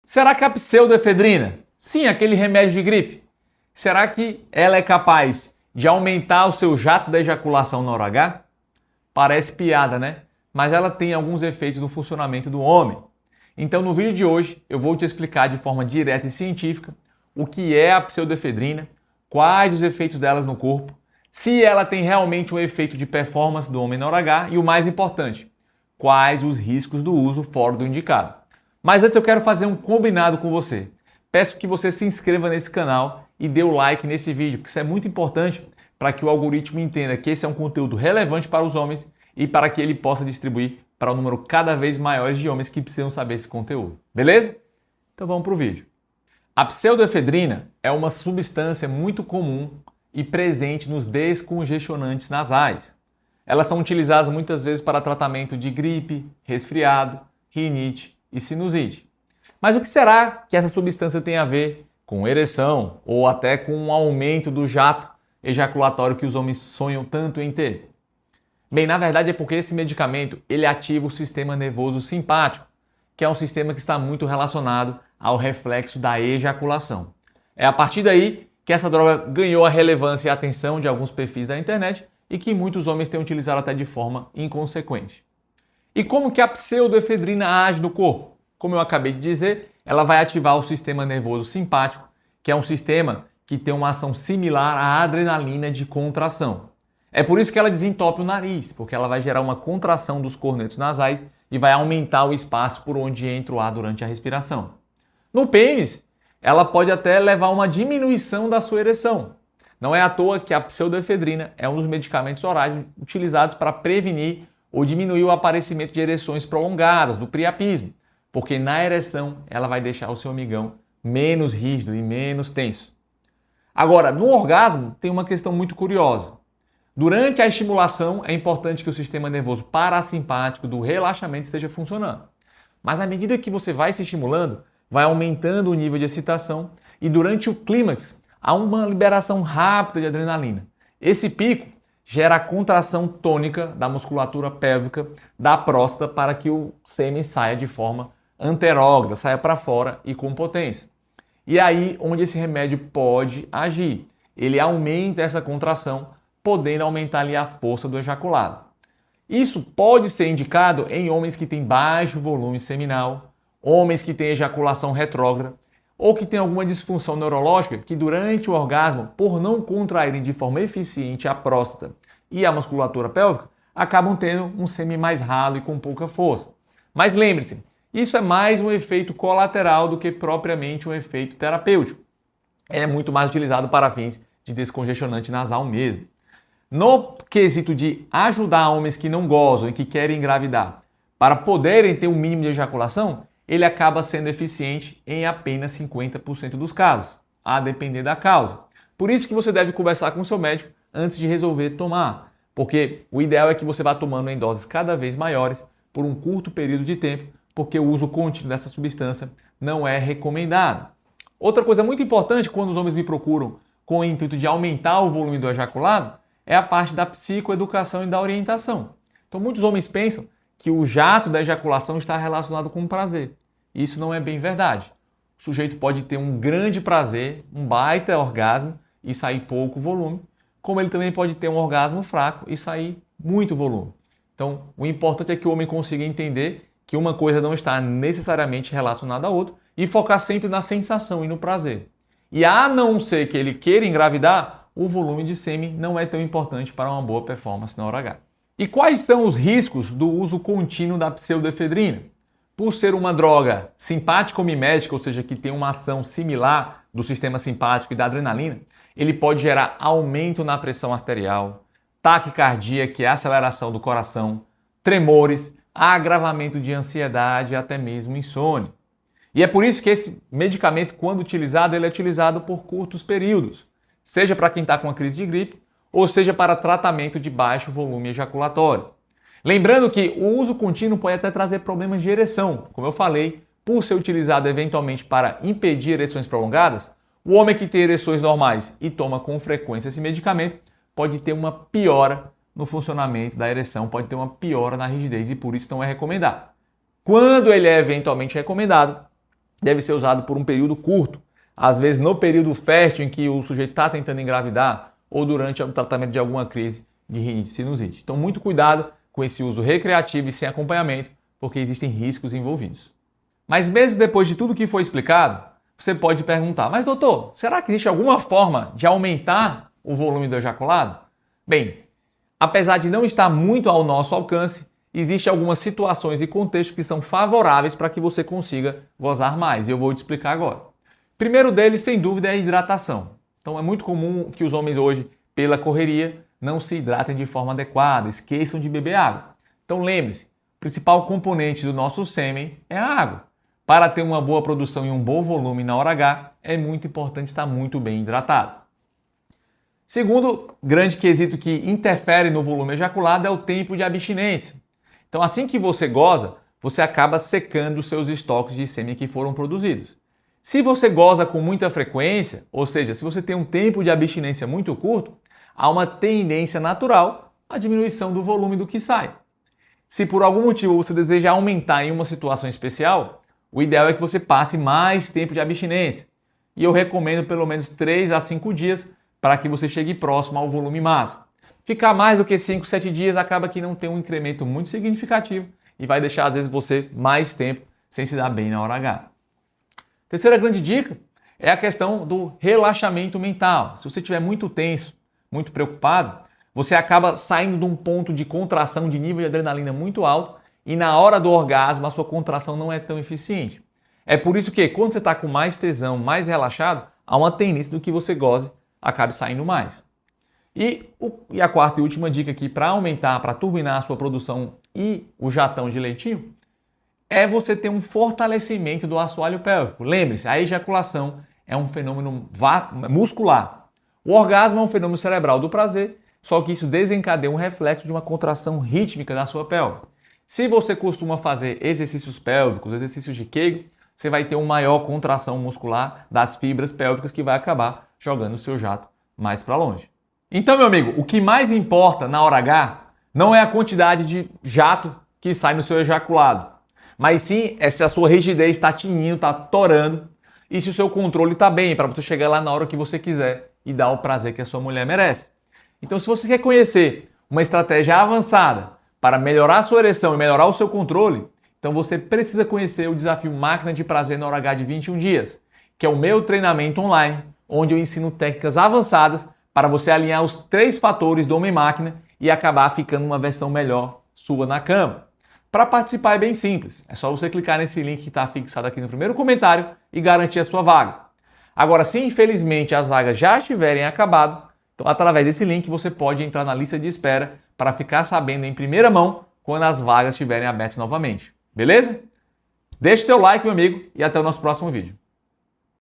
Será que a pseudoefedrina, sim, aquele remédio de gripe, será que ela é capaz de aumentar o seu jato da ejaculação na hora H? Parece piada, né? Mas ela tem alguns efeitos no funcionamento do homem. Então, no vídeo de hoje, eu vou te explicar de forma direta e científica o que é a pseudoefedrina, quais os efeitos delas no corpo, se ela tem realmente um efeito de performance do homem na hora H e o mais importante, quais os riscos do uso fora do indicado. Mas antes eu quero fazer um combinado com você. Peço que você se inscreva nesse canal e dê o like nesse vídeo, porque isso é muito importante para que o algoritmo entenda que esse é um conteúdo relevante para os homens e para que ele possa distribuir para um número cada vez maior de homens que precisam saber esse conteúdo. Beleza? Então vamos para o vídeo. A pseudoefedrina é uma substância muito comum e presente nos descongestionantes nasais. Elas são utilizadas muitas vezes para tratamento de gripe, resfriado, rinite e sinusite. Mas o que será que essa substância tem a ver com ereção ou até com um aumento do jato ejaculatório que os homens sonham tanto em ter? Bem, na verdade é porque esse medicamento ele ativa o sistema nervoso simpático, que é um sistema que está muito relacionado ao reflexo da ejaculação. É a partir daí que essa droga ganhou a relevância e a atenção de alguns perfis da internet e que muitos homens têm utilizado até de forma inconsequente. E como que a pseudoefedrina age no corpo? Como eu acabei de dizer, ela vai ativar o sistema nervoso simpático, que é um sistema que tem uma ação similar à adrenalina de contração. É por isso que ela desentope o nariz, porque ela vai gerar uma contração dos cornetos nasais e vai aumentar o espaço por onde entra o ar durante a respiração. No pênis, ela pode até levar a uma diminuição da sua ereção. Não é à toa que a pseudoefedrina é um dos medicamentos orais utilizados para prevenir ou diminuir o aparecimento de ereções prolongadas, do priapismo, porque na ereção ela vai deixar o seu amigão menos rígido e menos tenso. Agora, no orgasmo tem uma questão muito curiosa. Durante a estimulação é importante que o sistema nervoso parasimpático do relaxamento esteja funcionando. Mas à medida que você vai se estimulando, vai aumentando o nível de excitação e durante o clímax há uma liberação rápida de adrenalina. Esse pico gera a contração tônica da musculatura pélvica da próstata para que o sêmen saia de forma anterógrada, saia para fora e com potência. E aí onde esse remédio pode agir. Ele aumenta essa contração, podendo aumentar ali a força do ejaculado. Isso pode ser indicado em homens que têm baixo volume seminal, homens que têm ejaculação retrógrada ou que têm alguma disfunção neurológica que durante o orgasmo, por não contraírem de forma eficiente a próstata e a musculatura pélvica, acabam tendo um sêmen mais ralo e com pouca força. Mas lembre-se, isso é mais um efeito colateral do que propriamente um efeito terapêutico. É muito mais utilizado para fins de descongestionante nasal mesmo. No quesito de ajudar homens que não gozam e que querem engravidar para poderem ter um mínimo de ejaculação, ele acaba sendo eficiente em apenas 50% dos casos, a depender da causa. Por isso que você deve conversar com o seu médico antes de resolver tomar, porque o ideal é que você vá tomando em doses cada vez maiores por um curto período de tempo, porque o uso contínuo dessa substância não é recomendado. Outra coisa muito importante quando os homens me procuram com o intuito de aumentar o volume do ejaculado é a parte da psicoeducação e da orientação. Então muitos homens pensam que o jato da ejaculação está relacionado com o prazer. Isso não é bem verdade. O sujeito pode ter um grande prazer, um baita orgasmo e sair pouco volume, como ele também pode ter um orgasmo fraco e sair muito volume. Então o importante é que o homem consiga entender que uma coisa não está necessariamente relacionada à outra e focar sempre na sensação e no prazer. E a não ser que ele queira engravidar, o volume de sêmen não é tão importante para uma boa performance na hora H. E quais são os riscos do uso contínuo da pseudoefedrina? Por ser uma droga simpático-mimética, ou seja, que tem uma ação similar do sistema simpático e da adrenalina, ele pode gerar aumento na pressão arterial, taquicardia, que é a aceleração do coração, tremores, agravamento de ansiedade e até mesmo insônia. E é por isso que esse medicamento, quando utilizado, ele é utilizado por curtos períodos, seja para quem está com uma crise de gripe, ou seja para tratamento de baixo volume ejaculatório. Lembrando que o uso contínuo pode até trazer problemas de ereção. Como eu falei, por ser utilizado eventualmente para impedir ereções prolongadas, o homem que tem ereções normais e toma com frequência esse medicamento pode ter uma piora no funcionamento da ereção, pode ter uma piora na rigidez e por isso não é recomendado. Quando ele é eventualmente recomendado, deve ser usado por um período curto, às vezes no período fértil em que o sujeito está tentando engravidar ou durante o tratamento de alguma crise de rinite e sinusite. Então, muito cuidado com esse uso recreativo e sem acompanhamento, porque existem riscos envolvidos. Mas mesmo depois de tudo que foi explicado, você pode perguntar, mas doutor, será que existe alguma forma de aumentar o volume do ejaculado? Bem, apesar de não estar muito ao nosso alcance, existem algumas situações e contextos que são favoráveis para que você consiga gozar mais, e eu vou te explicar agora. Primeiro deles, sem dúvida, é a hidratação. Então é muito comum que os homens hoje, pela correria, não se hidratem de forma adequada, esqueçam de beber água. Então lembre-se, o principal componente do nosso sêmen é a água. Para ter uma boa produção e um bom volume na hora H, é muito importante estar muito bem hidratado. Segundo grande quesito que interfere no volume ejaculado é o tempo de abstinência. Então assim que você goza, você acaba secando os seus estoques de sêmen que foram produzidos. Se você goza com muita frequência, ou seja, se você tem um tempo de abstinência muito curto, há uma tendência natural à diminuição do volume do que sai. Se por algum motivo você deseja aumentar em uma situação especial, o ideal é que você passe mais tempo de abstinência. E eu recomendo pelo menos 3 a 5 dias para que você chegue próximo ao volume máximo. Ficar mais do que 5, 7 dias acaba que não tem um incremento muito significativo e vai deixar às vezes você mais tempo sem se dar bem na hora H. Terceira grande dica é a questão do relaxamento mental. Se você estiver muito tenso, muito preocupado, você acaba saindo de um ponto de contração de nível de adrenalina muito alto e na hora do orgasmo a sua contração não é tão eficiente. É por isso que quando você está com mais tesão, mais relaxado, há uma tendência do que você goze acabe saindo mais. E a quarta e última dica aqui para aumentar, para turbinar a sua produção e o jatão de leitinho, é você ter um fortalecimento do assoalho pélvico. Lembre-se, a ejaculação é um fenômeno muscular. O orgasmo é um fenômeno cerebral do prazer, só que isso desencadeia um reflexo de uma contração rítmica da sua pelve. Se você costuma fazer exercícios pélvicos, exercícios de Kegel, você vai ter uma maior contração muscular das fibras pélvicas que vai acabar jogando o seu jato mais para longe. Então, meu amigo, o que mais importa na hora H não é a quantidade de jato que sai no seu ejaculado, mas sim se a sua rigidez está tinindo, está torando e se o seu controle está bem para você chegar lá na hora que você quiser e dar o prazer que a sua mulher merece. Então, se você quer conhecer uma estratégia avançada para melhorar a sua ereção e melhorar o seu controle, então você precisa conhecer o desafio Máquina de Prazer na hora H de 21 dias, que é o meu treinamento online, onde eu ensino técnicas avançadas para você alinhar os 3 fatores do homem-máquina e acabar ficando uma versão melhor sua na cama. Para participar é bem simples, é só você clicar nesse link que está fixado aqui no primeiro comentário e garantir a sua vaga. Agora, se infelizmente as vagas já estiverem acabado, então através desse link você pode entrar na lista de espera para ficar sabendo em primeira mão quando as vagas estiverem abertas novamente. Beleza? Deixe seu like, meu amigo, e até o nosso próximo vídeo.